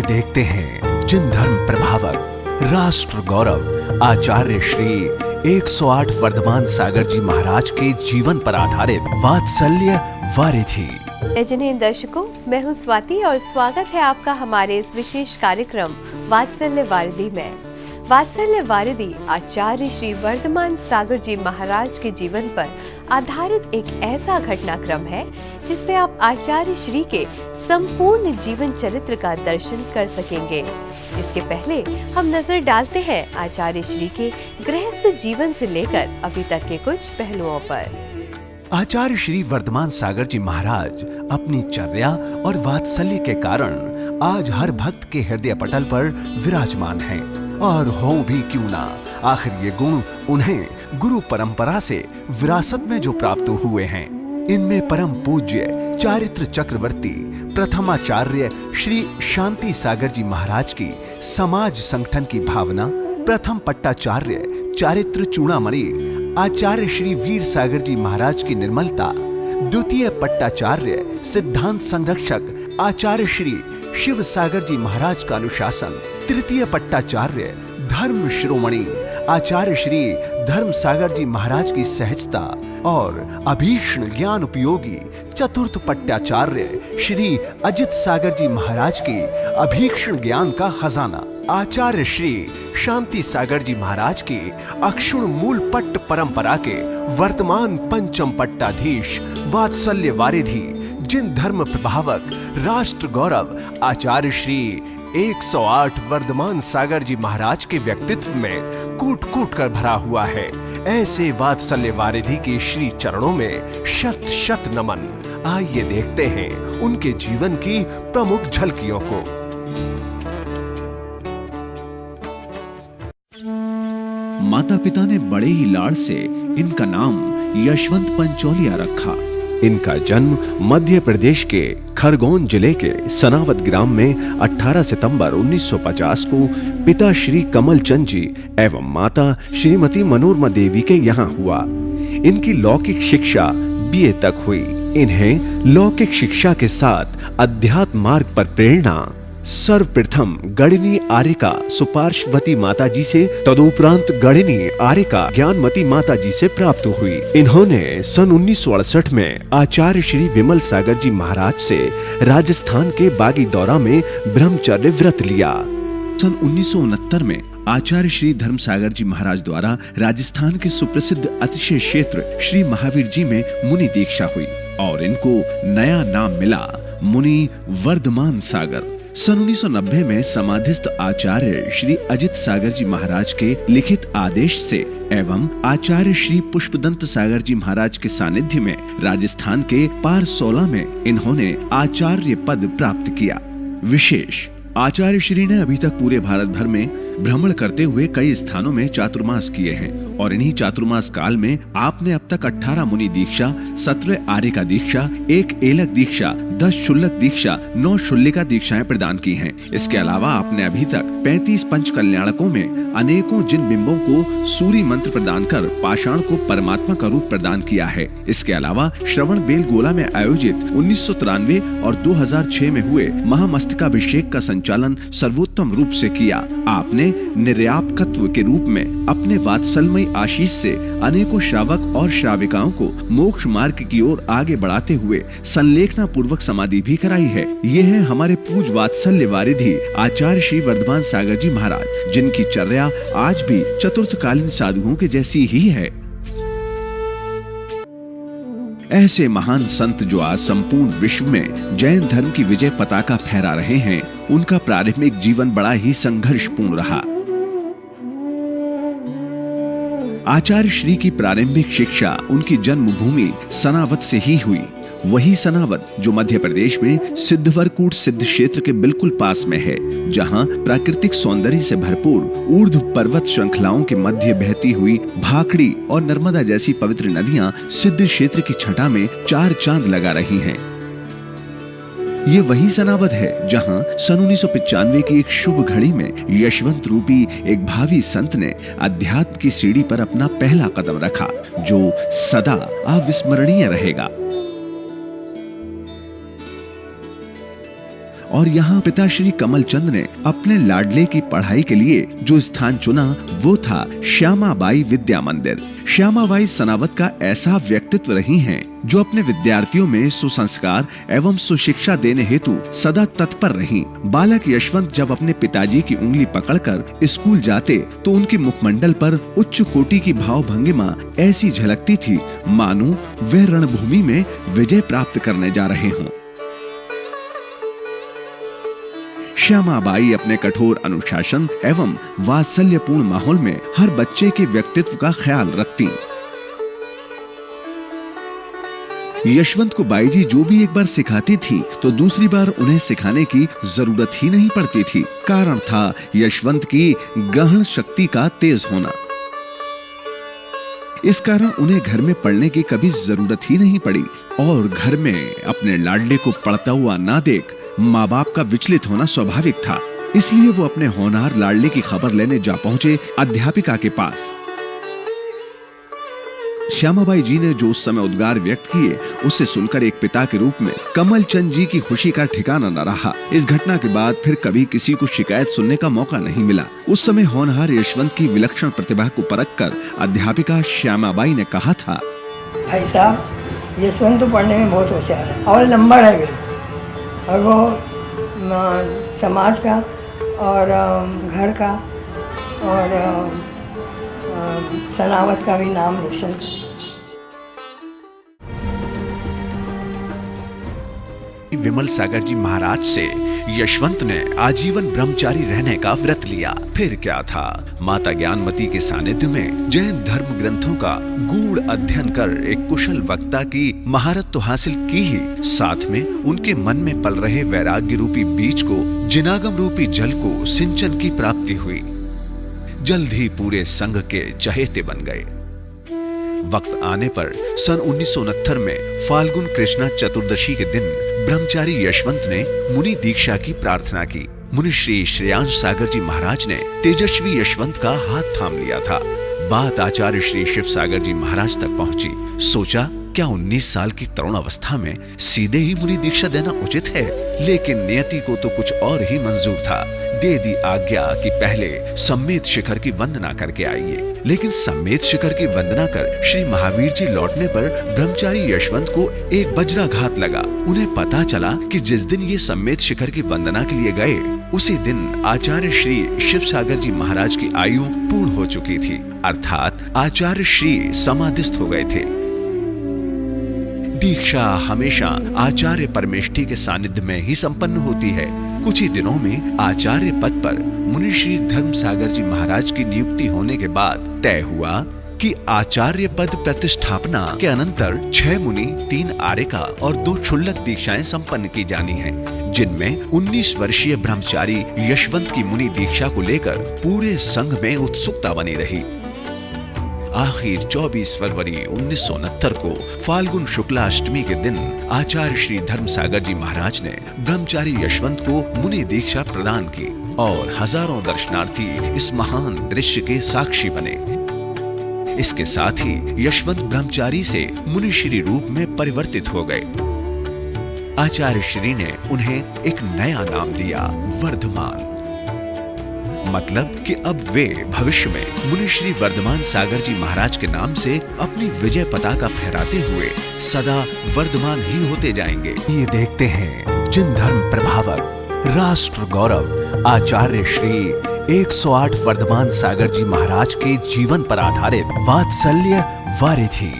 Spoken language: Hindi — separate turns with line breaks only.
देखते हैं जिन धर्म प्रभावक राष्ट्र गौरव आचार्य श्री 108 वर्धमान सागर जी महाराज के जीवन पर आधारित वात्सल्य वारिधि।
जिन्हें दर्शकों, मैं हूं स्वाति और स्वागत है आपका हमारे इस विशेष कार्यक्रम वात्सल्य वारिधि में। वात्सल्य वारिधि आचार्य श्री वर्धमान सागर जी महाराज के जीवन पर आधारित एक ऐसा घटनाक्रम है जिसमें आप आचार्य श्री के संपूर्ण जीवन चरित्र का दर्शन कर सकेंगे। इसके पहले हम नजर डालते हैं आचार्य श्री के गृहस्थ जीवन से लेकर अभी तक के कुछ पहलुओं पर।
आचार्य श्री वर्धमान सागर जी महाराज अपनी चर्या और वात्सल्य के कारण आज हर भक्त के हृदय पटल पर विराजमान हैं। और हो भी क्यों ना, आखिर ये गुण उन्हें गुरु परंपरा से विरासत में जो प्राप्त हुए हैं। इनमें परम पूज्य चारित्र चक्रवर्ती प्रथमाचार्य श्री शांति सागर जी महाराज की समाज संगठन की भावना, प्रथम पट्टाचार्य चारित्र चूड़ामणि आचार्य श्री वीर सागर जी महाराज की निर्मलता, द्वितीय पट्टाचार्य सिद्धांत संरक्षक आचार्य श्री शिव सागर जी महाराज का अनुशासन, तृतीय पट्टाचार्य धर्म शिरोमणि आचार्य श्री धर्म सागर जी महाराज की सहजता और अभीष्ण ज्ञान उपयोगी चतुर्थ पट्टाचार्य श्री अजित सागर जी महाराज की अभीक्षण ज्ञान का खजाना, आचार्य श्री शांति सागर जी महाराज की अक्षुण मूल पट्ट परंपरा के वर्तमान पंचम पट्टाधीश वात्सल्य वारिधि, जिन धर्म प्रभावक राष्ट्र गौरव आचार्य श्री 108 वर्धमान सागर जी महाराज के व्यक्तित्व में कूट कूट कर भरा हुआ है। ऐसे वात्सल्य वारिधि के श्री चरणों में शत शत नमन। आइए देखते हैं उनके जीवन की प्रमुख झलकियों को।
माता पिता ने बड़े ही लाड़ से इनका नाम यशवंत पंचोलिया रखा।
इनका जन्म मध्य प्रदेश के खरगोन जिले के सनावद ग्राम में 18 सितंबर 1950 को पिता श्री कमल चंद जी एवं माता श्रीमती मनोरमा देवी के यहाँ हुआ। इनकी लौकिक शिक्षा बीए तक हुई। इन्हें लौकिक शिक्षा के साथ अध्यात्म मार्ग पर प्रेरणा सर्वप्रथम गणिनी आर्यिका सुपार्श्वती माता जी से, तदुपरांत गणिनी आर्यिका ज्ञानमती माता जी से प्राप्त हुई। इन्होंने सन 1968 में आचार्य श्री विमल सागर जी महाराज से राजस्थान के बागीदौरा में ब्रह्मचर्य व्रत लिया।
सन 1969 में आचार्य श्री धर्म सागर जी महाराज द्वारा राजस्थान के सुप्रसिद्ध अतिशय क्षेत्र श्री महावीर जी में मुनि दीक्षा हुई और इनको नया नाम मिला मुनि वर्धमान सागर। सन 1990 में समाधिस्थ आचार्य श्री अजित सागर जी महाराज के लिखित आदेश से एवं आचार्य श्री पुष्पदंत सागर जी महाराज के सानिध्य में राजस्थान के पारसोला में इन्होंने आचार्य पद प्राप्त किया। विशेष आचार्य श्री ने अभी तक पूरे भारत भर में भ्रमण करते हुए कई स्थानों में चातुर्मास किए हैं और इन्हीं चातुर्मास काल में आपने अब तक 18 मुनि दीक्षा, 17 आर्यिका दीक्षा, 1 एलक दीक्षा, 10 शुल्लक दीक्षा, 9 शुल्लिका दीक्षाएं प्रदान की हैं। इसके अलावा आपने अभी तक 35 पंच कल्याणकों में अनेकों जिन बिंबों को सूर्य मंत्र प्रदान कर पाषाण को परमात्मा का रूप प्रदान किया है। इसके अलावा श्रवण बेलगोला में आयोजित 1993 और 2006 में हुए महामस्तकाभिषेक का संचालन सर्वोत्तम रूप से किया। आपने निर्यापकत्व के रूप में अपने वात्सल्यमयी आशीष से अनेकों श्रावक और श्राविकाओं को मोक्ष मार्ग की ओर आगे बढ़ाते हुए संलेखना पूर्वक समाधि भी कराई है। ये है हमारे पूज वात्सल्य वारिधि आचार्य श्री वर्धमान सागर जी महाराज, जिनकी चर्या आज भी चतुर्थकालीन साधुओं के जैसी ही है। ऐसे महान संत जो आज संपूर्ण विश्व में जैन धर्म की विजय पताका फहरा रहे हैं, उनका प्रारंभिक जीवन बड़ा ही संघर्षपूर्ण रहा। आचार्य श्री की प्रारंभिक शिक्षा उनकी जन्मभूमि सनावद से ही हुई। वही सनावद जो मध्य प्रदेश में सिद्धवरकूट सिद्ध क्षेत्र के बिल्कुल पास में है, जहां प्राकृतिक सौंदर्य से भरपूर ऊर्ध्व पर्वत श्रृंखलाओं के मध्य बहती हुई भाखड़ी और नर्मदा जैसी पवित्र नदियां सिद्ध क्षेत्र की छटा में चार चांद लगा रही हैं। ये वही सनावद है जहां सन 1995 की एक शुभ घड़ी में यशवंत रूपी एक भावी संत ने अध्यात्म की सीढ़ी पर अपना पहला कदम रखा, जो सदा अविस्मरणीय रहेगा। और यहाँ पिता श्री कमल चंद ने अपने लाडले की पढ़ाई के लिए जो स्थान चुना वो था श्यामाबाई विद्या मंदिर। श्यामाबाई सनावत का ऐसा व्यक्तित्व रही हैं जो अपने विद्यार्थियों में सुसंस्कार एवं सुशिक्षा देने हेतु सदा तत्पर रहीं। बालक यशवंत जब अपने पिताजी की उंगली पकड़कर स्कूल जाते तो उनके मुखमंडल पर उच्च कोटि की भाव भंगिमा ऐसी झलकती थी मानो वे रणभूमि में विजय प्राप्त करने जा रहे हों। श्यामाबाई अपने कठोर अनुशासन एवं वात्सल्यपूर्ण माहौल में हर बच्चे के व्यक्तित्व का ख्याल रखती। यशवंत को बाई जी जो भी एक बार सिखाती थी तो दूसरी बार उन्हें सिखाने की जरूरत ही नहीं पड़ती थी। कारण था यशवंत की ग्रहण शक्ति का तेज होना। इस कारण उन्हें घर में पढ़ने की कभी जरूरत ही नहीं पड़ी और घर में अपने लाडले को पढ़ता हुआ ना देख माँ बाप का विचलित होना स्वाभाविक था। इसलिए वो अपने होनहार लाडले की खबर लेने जा पहुंचे अध्यापिका के पास। श्यामाबाई जी ने जो उस समय उद्गार व्यक्त किए उसे सुनकर एक पिता के रूप में कमल चंद जी की खुशी का ठिकाना न रहा। इस घटना के बाद फिर कभी किसी को शिकायत सुनने का मौका नहीं मिला। उस समय होनहार यशवंत की विलक्षण प्रतिभा को परखकर अध्यापिका श्यामाबाई ने कहा था,
भाई साहब यशवंत तो पढ़ने में बहुत होशियार है और नंबर है बिल्कुल, और वो समाज का और घर का और सनावत का भी नाम रोशन कर।
विमल सागर जी महाराज से यशवंत ने आजीवन ब्रह्मचारी रहने का व्रत लिया। फिर क्या था, माता ज्ञानमती के सानिध्य में जैन धर्म ग्रंथों का गूढ़ अध्ययन कर एक कुशल वक्ता की महारत तो हासिल की ही, साथ में उनके मन में पल रहे वैराग्य रूपी बीज को, जिनागम रूपी जल को सिंचन की प्राप्ति हुई। जल्द ही पूरे संघ के चहेते बन गए। वक्त आने पर सन 1969 में फाल्गुन कृष्णा चतुर्दशी के दिन ब्रह्मचारी यशवंत ने मुनि दीक्षा की प्रार्थना की। मुनि श्री श्रेयांश सागर जी महाराज ने तेजस्वी यशवंत का हाथ थाम लिया था। बात आचार्य श्री शिव सागर जी महाराज तक पहुंची। सोचा क्या 19 साल की तरुण अवस्था में सीधे ही मुनि दीक्षा देना उचित है, लेकिन नियति को तो कुछ और ही मंजूर था। दे दी आज्ञा कि पहले सम्मेत शिखर की वंदना करके आइए। लेकिन सम्मेत शिखर की वंदना कर श्री महावीर जी लौटने पर ब्रह्मचारी यशवंत को एक वज्राघात लगा। उन्हें पता चला कि जिस दिन ये सम्मेत शिखर की वंदना के लिए गए उसी दिन आचार्य श्री शिव सागर जी महाराज की आयु पूर्ण हो चुकी थी, अर्थात आचार्य श्री समाधिस्थ हो गए थे। दीक्षा हमेशा आचार्य परमेष्ठी के सानिध्य में ही संपन्न होती है। कुछ ही दिनों में आचार्य पद पर मुनि श्री धर्म सागर जी महाराज की नियुक्ति होने के बाद तय हुआ कि आचार्य पद प्रतिष्ठापना के अनंतर 6 मुनि, 3 आर्यका और 2 क्षुल्लक दीक्षाएं संपन्न की जानी हैं, जिनमें 19 वर्षीय ब्रह्मचारी यशवंत की मुनि दीक्षा को लेकर पूरे संघ में उत्सुकता बनी रही। आखिर 24 फरवरी 1969 को फाल्गुन शुक्ला अष्टमी के दिन आचार्य श्री धर्म सागर जी महाराज ने ब्रह्मचारी यशवंत को मुनि दीक्षा प्रदान की और हजारों दर्शनार्थी इस महान दृश्य के साक्षी बने। इसके साथ ही यशवंत ब्रह्मचारी से मुनि श्री रूप में परिवर्तित हो गए। आचार्य श्री ने उन्हें एक नया नाम दिया, वर्धमान। मतलब कि अब वे भविष्य में मुनि श्री वर्धमान सागर जी महाराज के नाम से अपनी विजय पताका फहराते हुए सदा वर्धमान ही होते जाएंगे। ये देखते हैं जिन धर्म प्रभावक राष्ट्र गौरव आचार्य श्री 108 वर्धमान सागर जी महाराज के जीवन पर आधारित वात्सल्य वारिधि।